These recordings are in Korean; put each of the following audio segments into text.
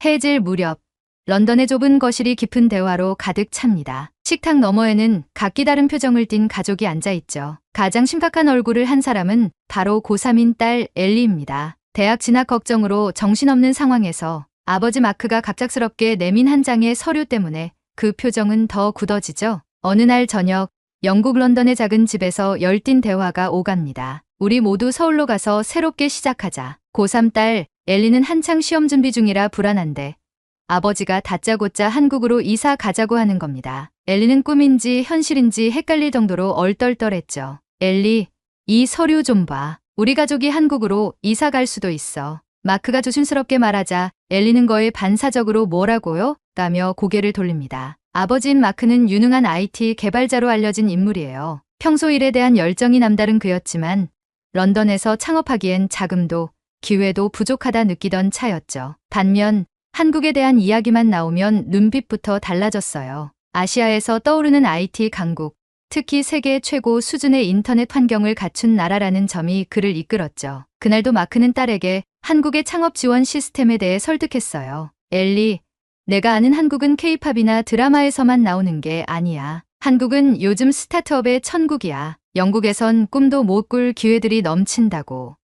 해질 무렵 런던의 좁은 거실이 깊은 대화로 가득 찹니다. 식탁 너머에는 각기 다른 표정을 띤 가족이 앉아있죠. 가장 심각한 얼굴을 한 사람은 바로 고3인 딸 엘리입니다. 대학 진학 걱정으로 정신없는 상황에서 아버지 마크가 갑작스럽게 내민 한 장의 서류 때문에 그 표정은 더 굳어지죠. 어느 날 저녁 영국 런던의 작은 집에서 열띤 대화가 오갑니다. 우리 모두 서울로 가서 새롭게 시작하자. 고3 딸 엘리는 한창 시험 준비 중이라 불안한데 아버지가 다짜고짜 한국으로 이사 가자고 하는 겁니다. 엘리는 꿈인지 현실인지 헷갈릴 정도로 얼떨떨했죠. 엘리, 이 서류 좀 봐. 우리 가족이 한국으로 이사 갈 수도 있어. 마크가 조심스럽게 말하자 엘리는 거에 반사적으로 뭐라고요? 라며 고개를 돌립니다. 아버지인 마크는 유능한 IT 개발자로 알려진 인물이에요. 평소 일에 대한 열정이 남다른 그였지만 런던에서 창업하기엔 자금도 기회도 부족하다 느끼던 차였죠. 반면 한국에 대한 이야기만 나오면 눈빛부터 달라졌어요. 아시아에서 떠오르는 IT 강국, 특히 세계 최고 수준의 인터넷 환경을 갖춘 나라라는 점이 그를 이끌었죠. 그날도 마크는 딸에게 한국의 창업 지원 시스템에 대해 설득했어요. 엘리, 내가 아는 한국은 K-팝이나 드라마에서만 나오는 게 아니야. 한국은 요즘 스타트업의 천국이야. 영국에선 꿈도 못 꿀 기회들이 넘친다고.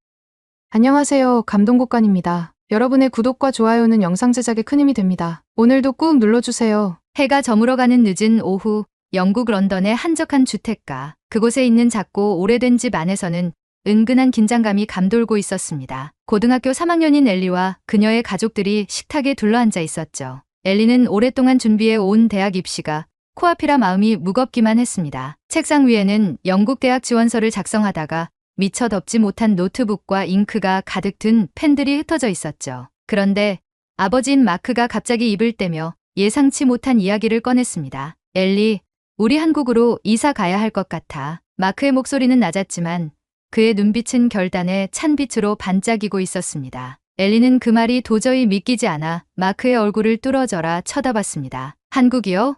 안녕하세요. 감동국간입니다. 여러분의 구독과 좋아요는 영상 제작에 큰 힘이 됩니다. 오늘도 꾹 눌러주세요. 해가 저물어가는 늦은 오후, 영국 런던의 한적한 주택가. 그곳에 있는 작고 오래된 집 안에서는 은근한 긴장감이 감돌고 있었습니다. 고등학교 3학년인 엘리와 그녀의 가족들이 식탁에 둘러앉아 있었죠. 엘리는 오랫동안 준비해 온 대학 입시가 코앞이라 마음이 무겁기만 했습니다. 책상 위에는 영국 대학 지원서를 작성하다가 미처 덮지 못한 노트북과 잉크가 가득 든 펜들이 흩어져 있었죠. 그런데 아버지인 마크가 갑자기 입을 떼며 예상치 못한 이야기를 꺼냈습니다. 엘리, 우리 한국으로 이사 가야 할 것 같아. 마크의 목소리는 낮았지만 그의 눈빛은 결단의 찬빛으로 반짝이고 있었습니다. 엘리는 그 말이 도저히 믿기지 않아 마크의 얼굴을 뚫어져라 쳐다봤습니다. 한국이요?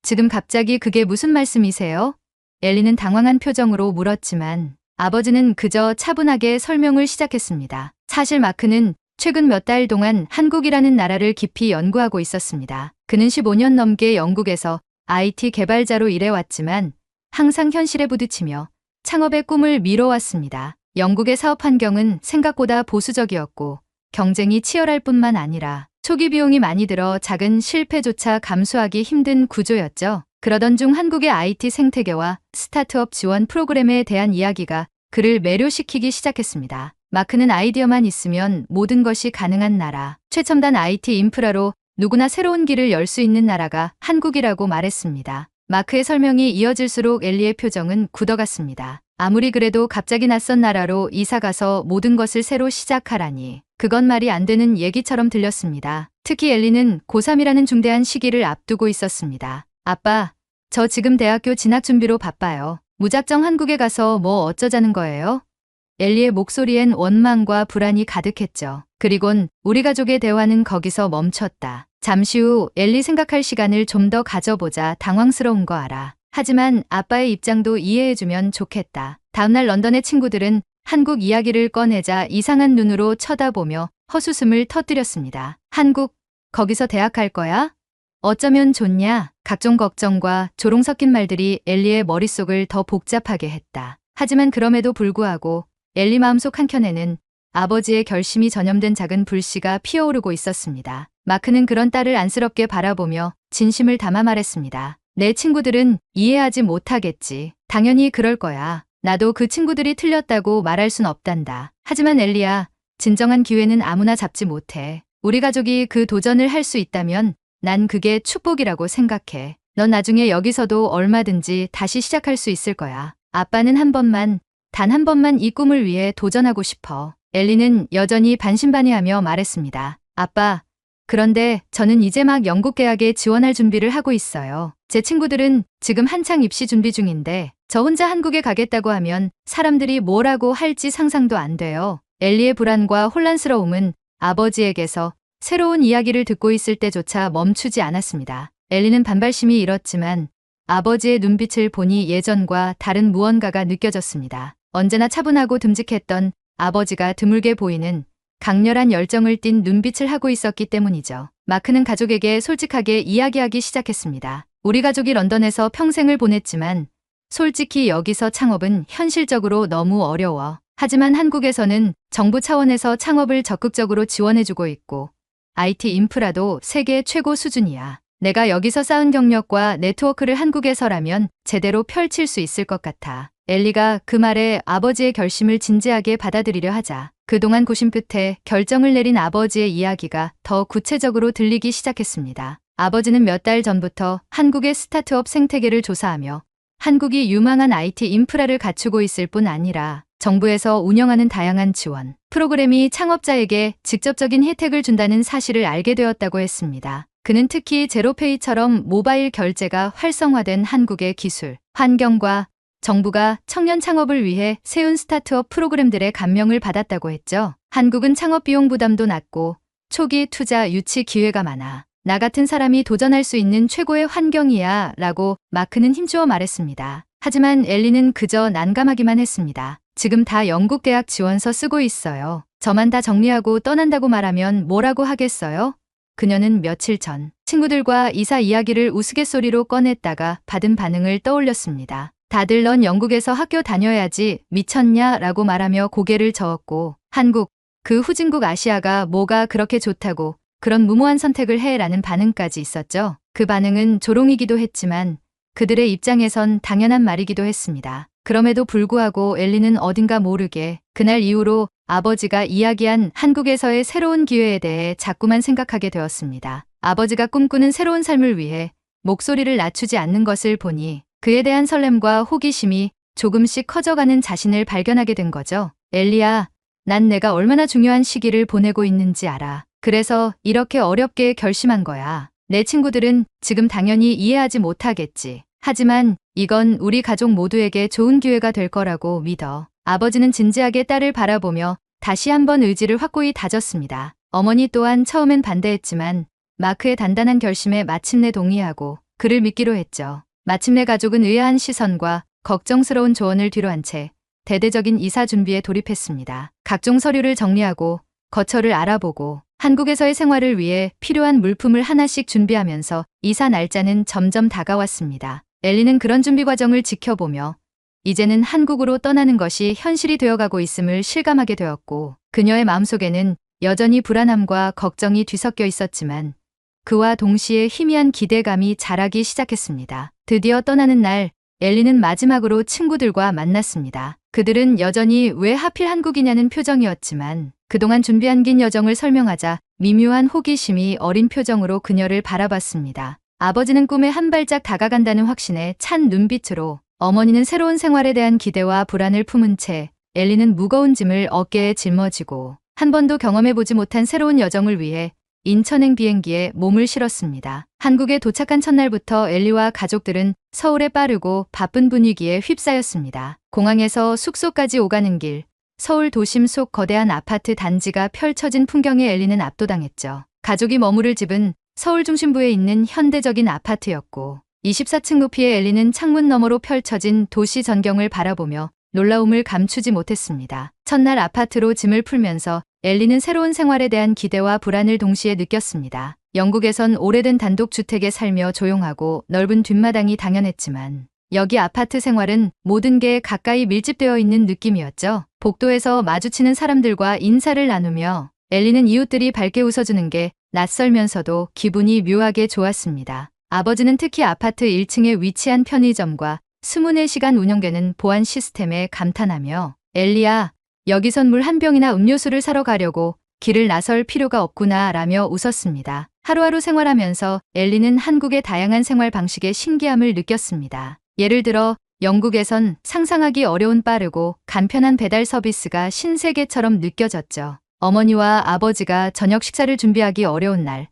지금 갑자기 그게 무슨 말씀이세요? 엘리는 당황한 표정으로 물었지만 아버지는 그저 차분하게 설명을 시작했습니다. 사실 마크는 최근 몇 달 동안 한국이라는 나라를 깊이 연구하고 있었습니다. 그는 15년 넘게 영국에서 IT 개발자로 일해왔지만 항상 현실에 부딪히며 창업의 꿈을 미뤄왔습니다. 영국의 사업 환경은 생각보다 보수적이었고 경쟁이 치열할 뿐만 아니라 초기 비용이 많이 들어 작은 실패조차 감수하기 힘든 구조였죠. 그러던 중 한국의 IT 생태계와 스타트업 지원 프로그램에 대한 이야기가 그를 매료시키기 시작했습니다. 마크는 아이디어만 있으면 모든 것이 가능한 나라, 최첨단 IT 인프라로 누구나 새로운 길을 열 수 있는 나라가 한국이라고 말했습니다. 마크의 설명이 이어질수록 엘리의 표정은 굳어갔습니다. 아무리 그래도 갑자기 낯선 나라로 이사가서 모든 것을 새로 시작하라니 그건 말이 안 되는 얘기처럼 들렸습니다. 특히 엘리는 고3이라는 중대한 시기를 앞두고 있었습니다. 아빠, 저 지금 대학교 진학 준비로 바빠요. 무작정 한국에 가서 뭐 어쩌자는 거예요? 엘리의 목소리엔 원망과 불안이 가득했죠. 그리곤 우리 가족의 대화는 거기서 멈췄다. 잠시 후 엘리 생각할 시간을 좀 더 가져보자. 당황스러운 거 알아. 하지만 아빠의 입장도 이해해주면 좋겠다. 다음날 런던의 친구들은 한국 이야기를 꺼내자 이상한 눈으로 쳐다보며 헛웃음을 터뜨렸습니다. 한국, 거기서 대학 갈 거야? 어쩌면 좋냐? 각종 걱정과 조롱 섞인 말들이 엘리의 머릿속을 더 복잡하게 했다. 하지만 그럼에도 불구하고 엘리 마음속 한켠에는 아버지의 결심이 전염된 작은 불씨가 피어오르고 있었습니다. 마크는 그런 딸을 안쓰럽게 바라보며 진심을 담아 말했습니다. 내 친구들은 이해하지 못하겠지. 당연히 그럴 거야. 나도 그 친구들이 틀렸다고 말할 순 없단다. 하지만 엘리야, 진정한 기회는 아무나 잡지 못해. 우리 가족이 그 도전을 할 수 있다면 난 그게 축복이라고 생각해. 넌 나중에 여기서도 얼마든지 다시 시작할 수 있을 거야. 아빠는 단 한 번만 이 꿈을 위해 도전하고 싶어. 엘리는 여전히 반신반의하며 말했습니다. 아빠, 그런데 저는 이제 막 영국 대학에 지원할 준비를 하고 있어요. 제 친구들은 지금 한창 입시 준비 중인데 저 혼자 한국에 가겠다고 하면 사람들이 뭐라고 할지 상상도 안 돼요. 엘리의 불안과 혼란스러움은 아버지에게서 새로운 이야기를 듣고 있을 때조차 멈추지 않았습니다. 엘리는 반발심이 일었지만 아버지의 눈빛을 보니 예전과 다른 무언가가 느껴졌습니다. 언제나 차분하고 듬직했던 아버지가 드물게 보이는 강렬한 열정을 띤 눈빛을 하고 있었기 때문이죠. 마크는 가족에게 솔직하게 이야기하기 시작했습니다. 우리 가족이 런던에서 평생을 보냈지만 솔직히 여기서 창업은 현실적으로 너무 어려워. 하지만 한국에서는 정부 차원에서 창업을 적극적으로 지원해주고 있고 IT 인프라도 세계 최고 수준이야. 내가 여기서 쌓은 경력과 네트워크를 한국에서라면 제대로 펼칠 수 있을 것 같아. 엘리가 그 말에 아버지의 결심을 진지하게 받아들이려 하자 그동안 고심 끝에 결정을 내린 아버지의 이야기가 더 구체적으로 들리기 시작했습니다. 아버지는 몇 달 전부터 한국의 스타트업 생태계를 조사하며 한국이 유망한 IT 인프라를 갖추고 있을 뿐 아니라 정부에서 운영하는 다양한 지원, 프로그램이 창업자에게 직접적인 혜택을 준다는 사실을 알게 되었다고 했습니다. 그는 특히 제로페이처럼 모바일 결제가 활성화된 한국의 기술, 환경과 정부가 청년 창업을 위해 세운 스타트업 프로그램들의 감명을 받았다고 했죠. 한국은 창업 비용 부담도 낮고 초기 투자 유치 기회가 많아. 나 같은 사람이 도전할 수 있는 최고의 환경이야 라고 마크는 힘주어 말했습니다. 하지만 엘리는 그저 난감하기만 했습니다. 지금 다 영국 대학 지원서 쓰고 있어요. 저만 다 정리하고 떠난다고 말하면 뭐라고 하겠어요? 그녀는 며칠 전 친구들과 이사 이야기를 우스갯소리로 꺼냈다가 받은 반응을 떠올렸습니다. 다들 넌 영국에서 학교 다녀야지 미쳤냐 라고 말하며 고개를 저었고 한국, 그 후진국 아시아가 뭐가 그렇게 좋다고 그런 무모한 선택을 해 라는 반응까지 있었죠. 그 반응은 조롱이기도 했지만 그들의 입장에선 당연한 말이기도 했습니다. 그럼에도 불구하고 엘리는 어딘가 모르게 그날 이후로 아버지가 이야기한 한국에서의 새로운 기회에 대해 자꾸만 생각하게 되었습니다. 아버지가 꿈꾸는 새로운 삶을 위해 목소리를 낮추지 않는 것을 보니 그에 대한 설렘과 호기심이 조금씩 커져가는 자신을 발견하게 된 거죠. 엘리야, 난 내가 얼마나 중요한 시기를 보내고 있는지 알아. 그래서 이렇게 어렵게 결심한 거야. 내 친구들은 지금 당연히 이해하지 못하겠지. 하지만 이건 우리 가족 모두에게 좋은 기회가 될 거라고 믿어. 아버지는 진지하게 딸을 바라보며 다시 한번 의지를 확고히 다졌습니다. 어머니 또한 처음엔 반대했지만 마크의 단단한 결심에 마침내 동의하고 그를 믿기로 했죠. 마침내 가족은 의아한 시선과 걱정스러운 조언을 뒤로한 채 대대적인 이사 준비에 돌입했습니다. 각종 서류를 정리하고 거처를 알아보고 한국에서의 생활을 위해 필요한 물품을 하나씩 준비하면서 이사 날짜는 점점 다가왔습니다. 엘리는 그런 준비 과정을 지켜보며 이제는 한국으로 떠나는 것이 현실이 되어가고 있음을 실감하게 되었고 그녀의 마음속에는 여전히 불안함과 걱정이 뒤섞여 있었지만 그와 동시에 희미한 기대감이 자라기 시작했습니다. 드디어 떠나는 날 엘리는 마지막으로 친구들과 만났습니다. 그들은 여전히 왜 하필 한국이냐는 표정이었지만 그동안 준비한 긴 여정을 설명하자 미묘한 호기심이 어린 표정으로 그녀를 바라봤습니다. 아버지는 꿈에 한 발짝 다가간다는 확신에 찬 눈빛으로 어머니는 새로운 생활에 대한 기대와 불안을 품은 채 엘리는 무거운 짐을 어깨에 짊어지고 한 번도 경험해보지 못한 새로운 여정을 위해 인천행 비행기에 몸을 실었습니다. 한국에 도착한 첫날부터 엘리와 가족들은 서울의 빠르고 바쁜 분위기에 휩싸였습니다. 공항에서 숙소까지 오가는 길, 서울 도심 속 거대한 아파트 단지가 펼쳐진 풍경에 엘리는 압도당했죠. 가족이 머무를 집은 서울 중심부에 있는 현대적인 아파트였고 24층 높이의 엘리는 창문 너머로 펼쳐진 도시 전경을 바라보며 놀라움을 감추지 못했습니다. 첫날 아파트로 짐을 풀면서 엘리는 새로운 생활에 대한 기대와 불안을 동시에 느꼈습니다. 영국에선 오래된 단독주택에 살며 조용하고 넓은 뒷마당이 당연했지만 여기 아파트 생활은 모든 게 가까이 밀집되어 있는 느낌이었죠. 복도에서 마주치는 사람들과 인사를 나누며 엘리는 이웃들이 밝게 웃어주는 게 낯설면서도 기분이 묘하게 좋았습니다. 아버지는 특히 아파트 1층에 위치한 편의점과 24시간 운영되는 보안 시스템에 감탄하며 엘리야, 여기선 물 한 병이나 음료수를 사러 가려고 길을 나설 필요가 없구나 라며 웃었습니다. 하루하루 생활하면서 엘리는 한국의 다양한 생활 방식의 신기함을 느꼈습니다. 예를 들어 영국에선 상상하기 어려운 빠르고 간편한 배달 서비스가 신세계처럼 느껴졌죠. 어머니와 아버지가 저녁 식사를 준비하기 어려운 날,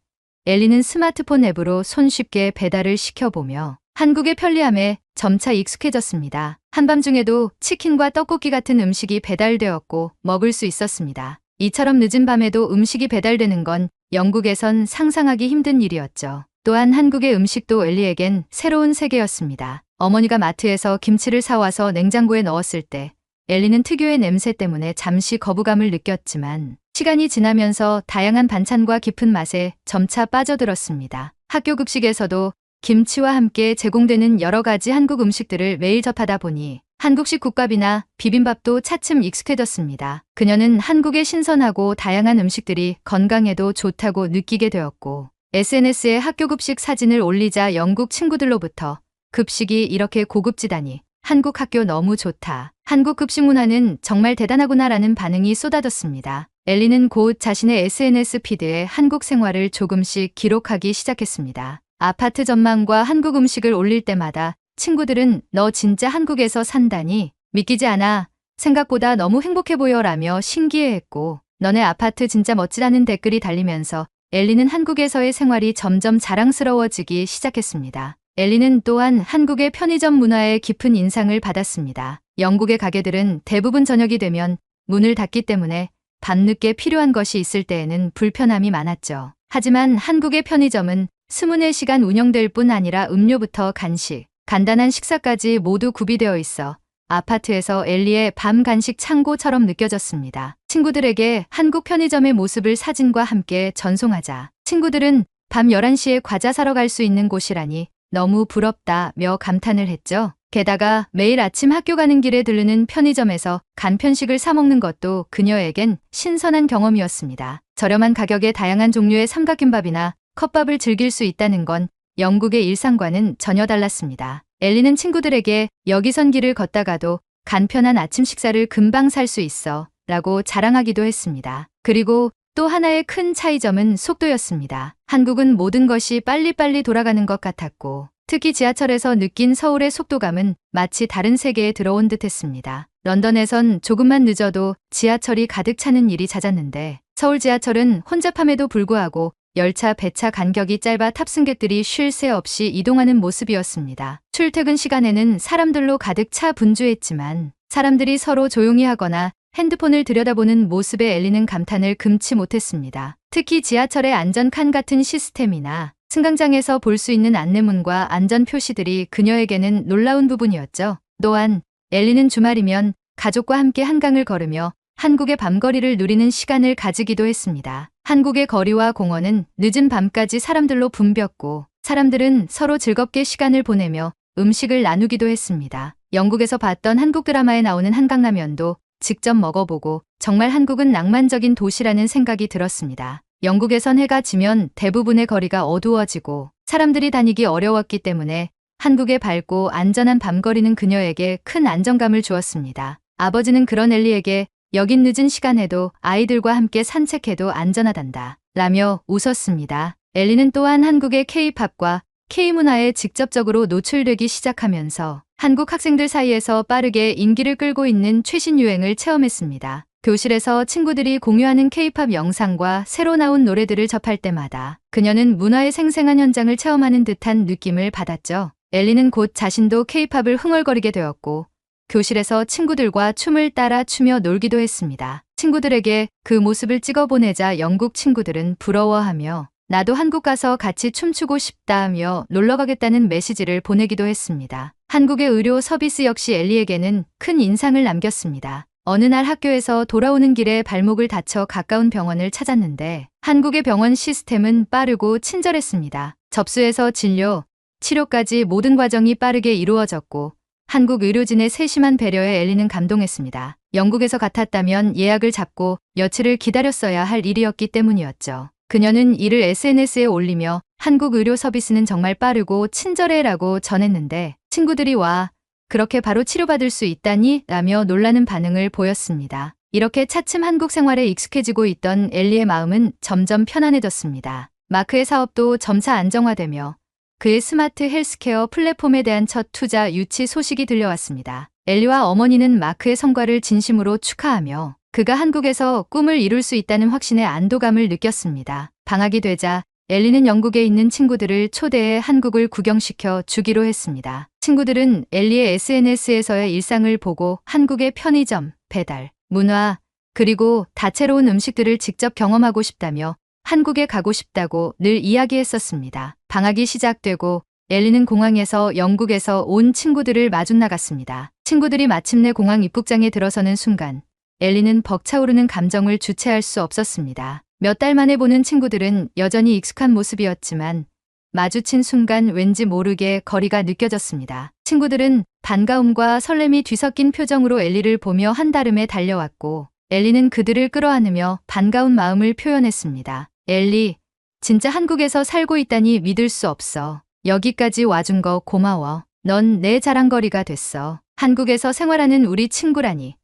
엘리는 스마트폰 앱으로 손쉽게 배달을 시켜보며 한국의 편리함에 점차 익숙해졌습니다. 한밤중에도 치킨과 떡볶이 같은 음식이 배달되었고 먹을 수 있었습니다. 이처럼 늦은 밤에도 음식이 배달되는 건 영국에선 상상하기 힘든 일이었죠. 또한 한국의 음식도 엘리에겐 새로운 세계였습니다. 어머니가 마트에서 김치를 사와서 냉장고에 넣었을 때 엘리는 특유의 냄새 때문에 잠시 거부감을 느꼈지만 시간이 지나면서 다양한 반찬과 깊은 맛에 점차 빠져들었습니다. 학교 급식에서도 김치와 함께 제공되는 여러 가지 한국 음식들을 매일 접하다 보니 한국식 국밥이나 비빔밥도 차츰 익숙해졌습니다. 그녀는 한국의 신선하고 다양한 음식들이 건강에도 좋다고 느끼게 되었고, SNS에 학교 급식 사진을 올리자 영국 친구들로부터 급식이 이렇게 고급지다니, 한국 학교 너무 좋다, 한국 급식 문화는 정말 대단하구나라는 반응이 쏟아졌습니다. 엘리는 곧 자신의 SNS 피드에 한국 생활을 조금씩 기록하기 시작했습니다. 아파트 전망과 한국 음식을 올릴 때마다 친구들은 너 진짜 한국에서 산다니? 믿기지 않아. 생각보다 너무 행복해 보여 라며 신기해했고, 너네 아파트 진짜 멋지다는 댓글이 달리면서 엘리는 한국에서의 생활이 점점 자랑스러워지기 시작했습니다. 엘리는 또한 한국의 편의점 문화에 깊은 인상을 받았습니다. 영국의 가게들은 대부분 저녁이 되면 문을 닫기 때문에 밤늦게 필요한 것이 있을 때에는 불편함이 많았죠. 하지만 한국의 편의점은 24시간 운영될 뿐 아니라 음료부터 간식, 간단한 식사까지 모두 구비되어 있어 아파트에서 엘리의 밤 간식 창고처럼 느껴졌습니다. 친구들에게 한국 편의점의 모습을 사진과 함께 전송하자 친구들은 밤 11시에 과자 사러 갈 수 있는 곳이라니 너무 부럽다며 감탄을 했죠. 게다가 매일 아침 학교 가는 길에 들르는 편의점에서 간편식을 사 먹는 것도 그녀에겐 신선한 경험이었습니다. 저렴한 가격에 다양한 종류의 삼각김밥이나 컵밥을 즐길 수 있다는 건 영국의 일상과는 전혀 달랐습니다. 엘리는 친구들에게 여기선 길을 걷다가도 간편한 아침 식사를 금방 살 수 있어 라고 자랑하기도 했습니다. 그리고 또 하나의 큰 차이점은 속도였습니다. 한국은 모든 것이 빨리빨리 돌아가는 것 같았고, 특히 지하철에서 느낀 서울의 속도감은 마치 다른 세계에 들어온 듯했습니다. 런던에선 조금만 늦어도 지하철이 가득 차는 일이 잦았는데, 서울 지하철은 혼잡함에도 불구하고 열차, 배차 간격이 짧아 탑승객들이 쉴 새 없이 이동하는 모습이었습니다. 출퇴근 시간에는 사람들로 가득 차 분주했지만 사람들이 서로 조용히 하거나 핸드폰을 들여다보는 모습에 엘리는 감탄을 금치 못했습니다. 특히 지하철의 안전칸 같은 시스템이나 승강장에서 볼 수 있는 안내문과 안전 표시들이 그녀에게는 놀라운 부분이었죠. 또한 엘리는 주말이면 가족과 함께 한강을 걸으며 한국의 밤거리를 누리는 시간을 가지기도 했습니다. 한국의 거리와 공원은 늦은 밤까지 사람들로 붐볐고, 사람들은 서로 즐겁게 시간을 보내며 음식을 나누기도 했습니다. 영국에서 봤던 한국 드라마에 나오는 한강라면도 직접 먹어보고 정말 한국은 낭만적인 도시라는 생각이 들었습니다. 영국에선 해가 지면 대부분의 거리가 어두워지고 사람들이 다니기 어려웠기 때문에 한국의 밝고 안전한 밤거리는 그녀에게 큰 안정감을 주었습니다. 아버지는 그런 엘리에게 여긴 늦은 시간에도 아이들과 함께 산책해도 안전하단다 라며 웃었습니다. 엘리는 또한 한국의 K-팝과 K-문화에 직접적으로 노출되기 시작하면서 한국 학생들 사이에서 빠르게 인기를 끌고 있는 최신 유행을 체험했습니다. 교실에서 친구들이 공유하는 K-팝 영상과 새로 나온 노래들을 접할 때마다 그녀는 문화의 생생한 현장을 체험하는 듯한 느낌을 받았죠. 엘리는 곧 자신도 K-팝을 흥얼거리게 되었고, 교실에서 친구들과 춤을 따라 추며 놀기도 했습니다. 친구들에게 그 모습을 찍어보내자 영국 친구들은 부러워하며 나도 한국 가서 같이 춤추고 싶다며 놀러가겠다는 메시지를 보내기도 했습니다. 한국의 의료 서비스 역시 엘리에게는 큰 인상을 남겼습니다. 어느 날 학교에서 돌아오는 길에 발목을 다쳐 가까운 병원을 찾았는데 한국의 병원 시스템은 빠르고 친절했습니다. 접수에서 진료, 치료까지 모든 과정이 빠르게 이루어졌고 한국 의료진의 세심한 배려에 엘리는 감동했습니다. 영국에서 같았다면 예약을 잡고 며칠을 기다렸어야 할 일이었기 때문이었죠. 그녀는 이를 SNS에 올리며 한국 의료 서비스는 정말 빠르고 친절해라고 전했는데 친구들이 와, 그렇게 바로 치료받을 수 있다니? 라며 놀라는 반응을 보였습니다. 이렇게 차츰 한국 생활에 익숙해지고 있던 엘리의 마음은 점점 편안해졌습니다. 마크의 사업도 점차 안정화되며 그의 스마트 헬스케어 플랫폼에 대한 첫 투자 유치 소식이 들려왔습니다. 엘리와 어머니는 마크의 성과를 진심으로 축하하며 그가 한국에서 꿈을 이룰 수 있다는 확신의 안도감을 느꼈습니다. 방학이 되자 엘리는 영국에 있는 친구들을 초대해 한국을 구경시켜 주기로 했습니다. 친구들은 엘리의 SNS에서의 일상을 보고 한국의 편의점, 배달, 문화, 그리고 다채로운 음식들을 직접 경험하고 싶다며 한국에 가고 싶다고 늘 이야기했었습니다. 방학이 시작되고 엘리는 공항에서 영국에서 온 친구들을 마중 나갔습니다. 친구들이 마침내 공항 입국장에 들어서는 순간 엘리는 벅차오르는 감정을 주체할 수 없었습니다. 몇 달 만에 보는 친구들은 여전히 익숙한 모습이었지만 마주친 순간 왠지 모르게 거리가 느껴졌습니다. 친구들은 반가움과 설렘이 뒤섞인 표정으로 엘리를 보며 한달음에 달려왔고 엘리는 그들을 끌어안으며 반가운 마음을 표현했습니다. 엘리, 진짜 한국에서 살고 있다니 믿을 수 없어. 여기까지 와준 거 고마워. 넌 내 자랑거리가 됐어. 한국에서 생활하는 우리 친구라니.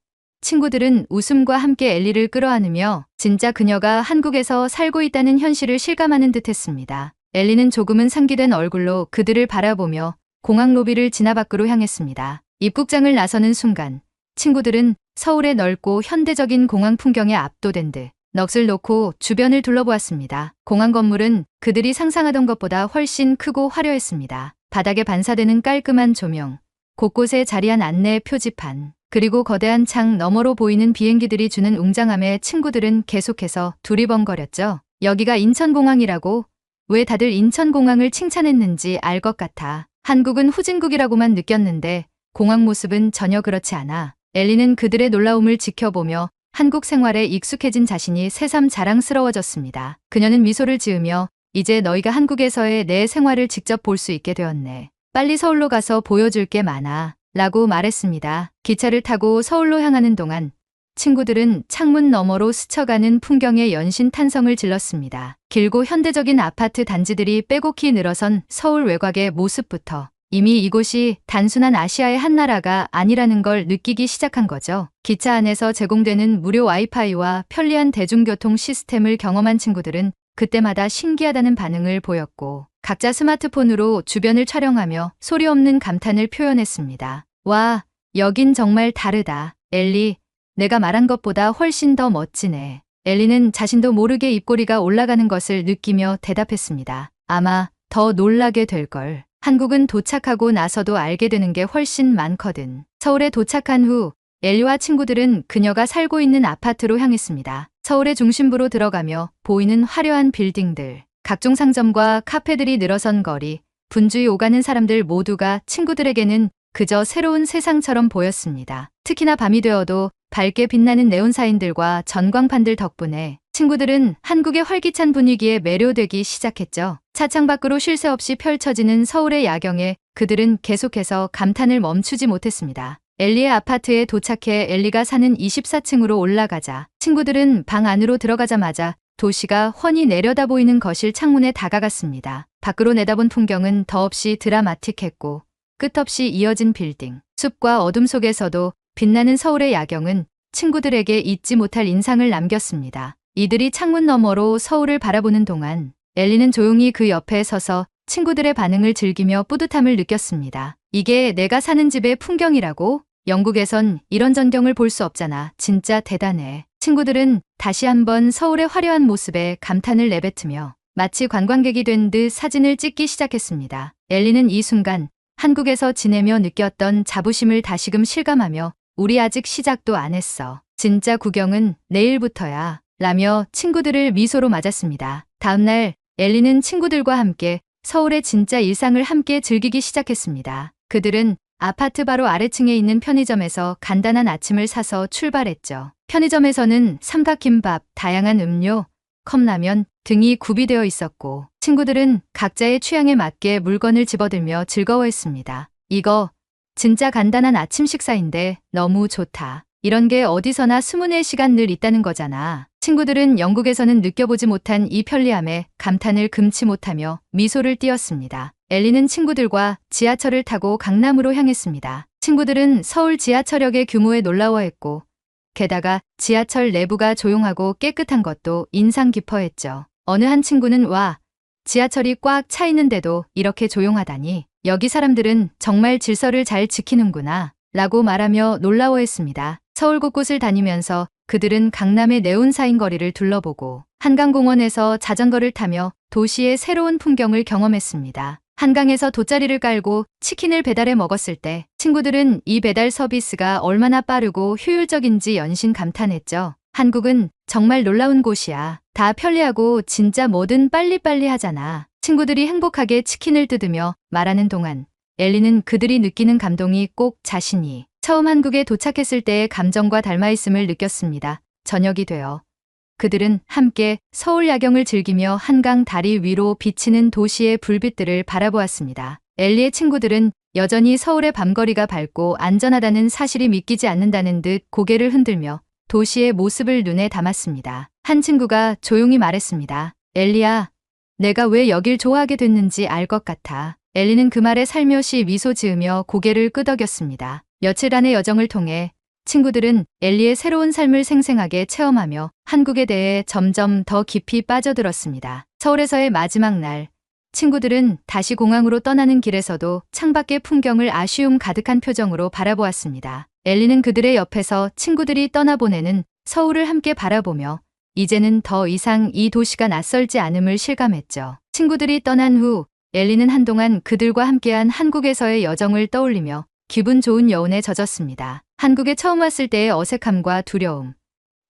친구들은 웃음과 함께 엘리를 끌어안으며 진짜 그녀가 한국에서 살고 있다는 현실을 실감하는 듯했습니다. 엘리는 조금은 상기된 얼굴로 그들을 바라보며 공항 로비를 지나 밖으로 향했습니다. 입국장을 나서는 순간 친구들은 서울의 넓고 현대적인 공항 풍경에 압도된 듯 넋을 놓고 주변을 둘러보았습니다. 공항 건물은 그들이 상상하던 것보다 훨씬 크고 화려했습니다. 바닥에 반사되는 깔끔한 조명, 곳곳에 자리한 안내 표지판, 그리고 거대한 창 너머로 보이는 비행기들이 주는 웅장함에 친구들은 계속해서 두리번거렸죠. 여기가 인천공항이라고? 왜 다들 인천공항을 칭찬했는지 알 것 같아. 한국은 후진국이라고만 느꼈는데 공항 모습은 전혀 그렇지 않아. 엘리는 그들의 놀라움을 지켜보며 한국 생활에 익숙해진 자신이 새삼 자랑스러워졌습니다. 그녀는 미소를 지으며 이제 너희가 한국에서의 내 생활을 직접 볼 수 있게 되었네. 빨리 서울로 가서 보여줄 게 많아. 라고 말했습니다. 기차를 타고 서울로 향하는 동안 친구들은 창문 너머로 스쳐가는 풍경에 연신 탄성을 질렀습니다. 길고 현대적인 아파트 단지들이 빼곡히 늘어선 서울 외곽의 모습부터 이미 이곳이 단순한 아시아의 한 나라가 아니라는 걸 느끼기 시작한 거죠. 기차 안에서 제공되는 무료 와이파이와 편리한 대중교통 시스템을 경험한 친구들은 그때마다 신기하다는 반응을 보였고 각자 스마트폰으로 주변을 촬영하며 소리 없는 감탄을 표현했습니다. 와, 여긴 정말 다르다. 엘리, 내가 말한 것보다 훨씬 더 멋지네. 엘리는 자신도 모르게 입꼬리가 올라가는 것을 느끼며 대답했습니다. 아마 더 놀라게 될걸. 한국은 도착하고 나서도 알게 되는 게 훨씬 많거든. 서울에 도착한 후 엘리와 친구들은 그녀가 살고 있는 아파트로 향했습니다. 서울의 중심부로 들어가며 보이는 화려한 빌딩들, 각종 상점과 카페들이 늘어선 거리, 분주히 오가는 사람들 모두가 친구들에게는 그저 새로운 세상처럼 보였습니다. 특히나 밤이 되어도 밝게 빛나는 네온 사인들과 전광판들 덕분에 친구들은 한국의 활기찬 분위기에 매료되기 시작했죠. 차창 밖으로 쉴 새 없이 펼쳐지는 서울의 야경에 그들은 계속해서 감탄을 멈추지 못했습니다. 엘리의 아파트에 도착해 엘리가 사는 24층으로 올라가자 친구들은 방 안으로 들어가자마자 도시가 훤히 내려다 보이는 거실 창문에 다가갔습니다. 밖으로 내다본 풍경은 더없이 드라마틱했고 끝없이 이어진 빌딩, 숲과 어둠 속에서도 빛나는 서울의 야경은 친구들에게 잊지 못할 인상을 남겼습니다. 이들이 창문 너머로 서울을 바라보는 동안 엘리는 조용히 그 옆에 서서 친구들의 반응을 즐기며 뿌듯함을 느꼈습니다. 이게 내가 사는 집의 풍경이라고? 영국에선 이런 전경을 볼 수 없잖아. 진짜 대단해. 친구들은 다시 한번 서울의 화려한 모습에 감탄을 내뱉으며 마치 관광객이 된 듯 사진을 찍기 시작했습니다. 엘리는 이 순간 한국에서 지내며 느꼈던 자부심을 다시금 실감하며 우리 아직 시작도 안 했어. 진짜 구경은 내일부터야. 라며 친구들을 미소로 맞았습니다. 다음날 엘리는 친구들과 함께 서울의 진짜 일상을 함께 즐기기 시작했습니다. 그들은 아파트 바로 아래층에 있는 편의점에서 간단한 아침을 사서 출발했죠. 편의점에서는 삼각김밥, 다양한 음료, 컵라면 등이 구비되어 있었고 친구들은 각자의 취향에 맞게 물건을 집어들며 즐거워했습니다. 이거 진짜 간단한 아침 식사인데 너무 좋다. 이런 게 어디서나 24시간 늘 있다는 거잖아. 친구들은 영국에서는 느껴보지 못한 이 편리함에 감탄을 금치 못하며 미소를 띄었습니다. 엘리는 친구들과 지하철을 타고 강남으로 향했습니다. 친구들은 서울 지하철역의 규모에 놀라워했고 게다가 지하철 내부가 조용하고 깨끗한 것도 인상 깊어했죠. 어느 한 친구는 와, 지하철이 꽉 차 있는데도 이렇게 조용하다니. 여기 사람들은 정말 질서를 잘 지키는구나. 라고 말하며 놀라워했습니다. 서울 곳곳을 다니면서 그들은 강남의 네온사인 거리를 둘러보고 한강공원에서 자전거를 타며 도시의 새로운 풍경을 경험했습니다. 한강에서 돗자리를 깔고 치킨을 배달해 먹었을 때 친구들은 이 배달 서비스가 얼마나 빠르고 효율적인지 연신 감탄했죠. 한국은 정말 놀라운 곳이야. 다 편리하고 진짜 뭐든 빨리빨리 하잖아. 친구들이 행복하게 치킨을 뜯으며 말하는 동안 엘리는 그들이 느끼는 감동이 꼭 자신이 처음 한국에 도착했을 때의 감정과 닮아 있음을 느꼈습니다. 저녁이 되어 그들은 함께 서울 야경을 즐기며 한강 다리 위로 비치는 도시의 불빛들을 바라보았습니다. 엘리의 친구들은 여전히 서울의 밤거리가 밝고 안전하다는 사실이 믿기지 않는다는 듯 고개를 흔들며 도시의 모습을 눈에 담았습니다. 한 친구가 조용히 말했습니다. 엘리야, 내가 왜 여길 좋아하게 됐는지 알 것 같아. 엘리는 그 말에 살며시 미소 지으며 고개를 끄덕였습니다. 며칠간의 여정을 통해 친구들은 엘리의 새로운 삶을 생생하게 체험하며 한국에 대해 점점 더 깊이 빠져들었습니다. 서울에서의 마지막 날, 친구들은 다시 공항으로 떠나는 길에서도 창밖의 풍경을 아쉬움 가득한 표정으로 바라보았습니다. 엘리는 그들의 옆에서 친구들이 떠나보내는 서울을 함께 바라보며 이제는 더 이상 이 도시가 낯설지 않음을 실감했죠. 친구들이 떠난 후 엘리는 한동안 그들과 함께한 한국에서의 여정을 떠올리며 기분 좋은 여운에 젖었습니다. 한국에 처음 왔을 때의 어색함과 두려움,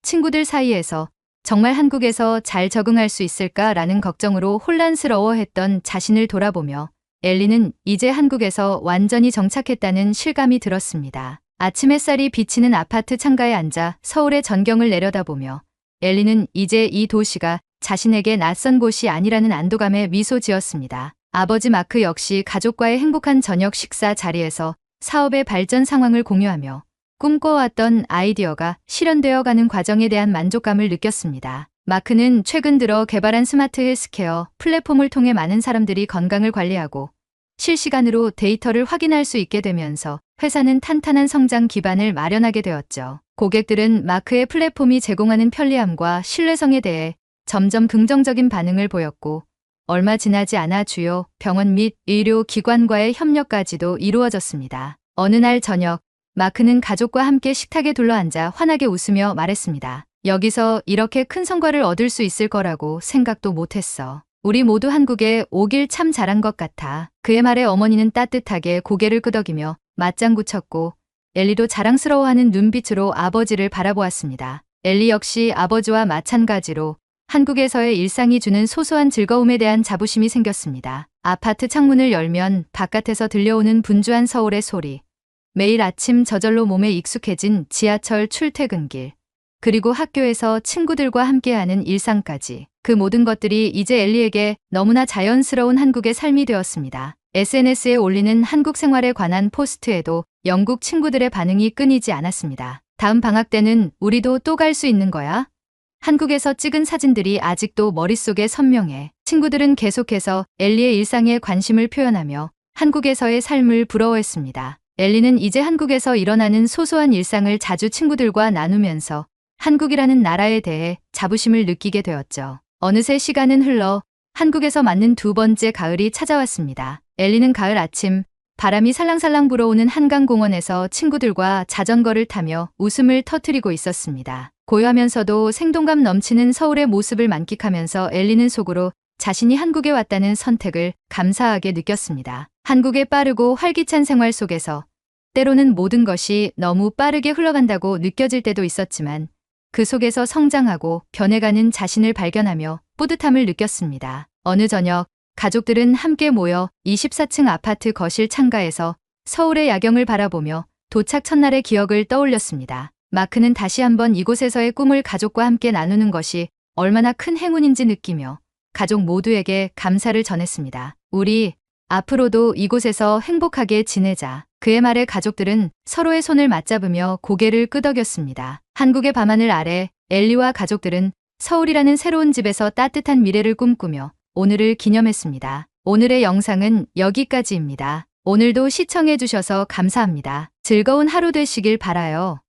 친구들 사이에서 정말 한국에서 잘 적응할 수 있을까라는 걱정으로 혼란스러워했던 자신을 돌아보며 엘리는 이제 한국에서 완전히 정착했다는 실감이 들었습니다. 아침 햇살이 비치는 아파트 창가에 앉아 서울의 전경을 내려다보며 엘리는 이제 이 도시가 자신에게 낯선 곳이 아니라는 안도감에 미소 지었습니다. 아버지 마크 역시 가족과의 행복한 저녁 식사 자리에서 사업의 발전 상황을 공유하며 꿈꿔왔던 아이디어가 실현되어 가는 과정에 대한 만족감을 느꼈습니다. 마크는 최근 들어 개발한 스마트 헬스케어 플랫폼을 통해 많은 사람들이 건강을 관리하고 실시간으로 데이터를 확인할 수 있게 되면서 회사는 탄탄한 성장 기반을 마련하게 되었죠. 고객들은 마크의 플랫폼이 제공하는 편리함과 신뢰성에 대해 점점 긍정적인 반응을 보였고 얼마 지나지 않아 주요 병원 및 의료기관과의 협력까지도 이루어졌습니다. 어느 날 저녁, 마크는 가족과 함께 식탁에 둘러앉아 환하게 웃으며 말했습니다. 여기서 이렇게 큰 성과를 얻을 수 있을 거라고 생각도 못했어. 우리 모두 한국에 오길 참 잘한 것 같아. 그의 말에 어머니는 따뜻하게 고개를 끄덕이며 맞장구 쳤고 엘리도 자랑스러워하는 눈빛으로 아버지를 바라보았습니다. 엘리 역시 아버지와 마찬가지로 한국에서의 일상이 주는 소소한 즐거움에 대한 자부심이 생겼습니다. 아파트 창문을 열면 바깥에서 들려오는 분주한 서울의 소리, 매일 아침 저절로 몸에 익숙해진 지하철 출퇴근길, 그리고 학교에서 친구들과 함께하는 일상까지 그 모든 것들이 이제 엘리에게 너무나 자연스러운 한국의 삶이 되었습니다. SNS에 올리는 한국 생활에 관한 포스트에도 영국 친구들의 반응이 끊이지 않았습니다. 다음 방학 때는 우리도 또 갈 수 있는 거야? 한국에서 찍은 사진들이 아직도 머릿속에 선명해. 친구들은 계속해서 엘리의 일상에 관심을 표현하며 한국에서의 삶을 부러워했습니다. 엘리는 이제 한국에서 일어나는 소소한 일상을 자주 친구들과 나누면서 한국이라는 나라에 대해 자부심을 느끼게 되었죠. 어느새 시간은 흘러 한국에서 맞는 두 번째 가을이 찾아왔습니다. 엘리는 가을 아침 바람이 살랑살랑 불어오는 한강공원에서 친구들과 자전거를 타며 웃음을 터뜨리고 있었습니다. 고요하면서도 생동감 넘치는 서울의 모습을 만끽하면서 엘리는 속으로 자신이 한국에 왔다는 선택을 감사하게 느꼈습니다. 한국의 빠르고 활기찬 생활 속에서 때로는 모든 것이 너무 빠르게 흘러간다고 느껴질 때도 있었지만 그 속에서 성장하고 변해가는 자신을 발견하며 뿌듯함을 느꼈습니다. 어느 저녁 가족들은 함께 모여 24층 아파트 거실 창가에서 서울의 야경을 바라보며 도착 첫날의 기억을 떠올렸습니다. 마크는 다시 한번 이곳에서의 꿈을 가족과 함께 나누는 것이 얼마나 큰 행운인지 느끼며 가족 모두에게 감사를 전했습니다. 우리 앞으로도 이곳에서 행복하게 지내자. 그의 말에 가족들은 서로의 손을 맞잡으며 고개를 끄덕였습니다. 한국의 밤하늘 아래 엘리와 가족들은 서울이라는 새로운 집에서 따뜻한 미래를 꿈꾸며 오늘을 기념했습니다. 오늘의 영상은 여기까지입니다. 오늘도 시청해주셔서 감사합니다. 즐거운 하루 되시길 바라요.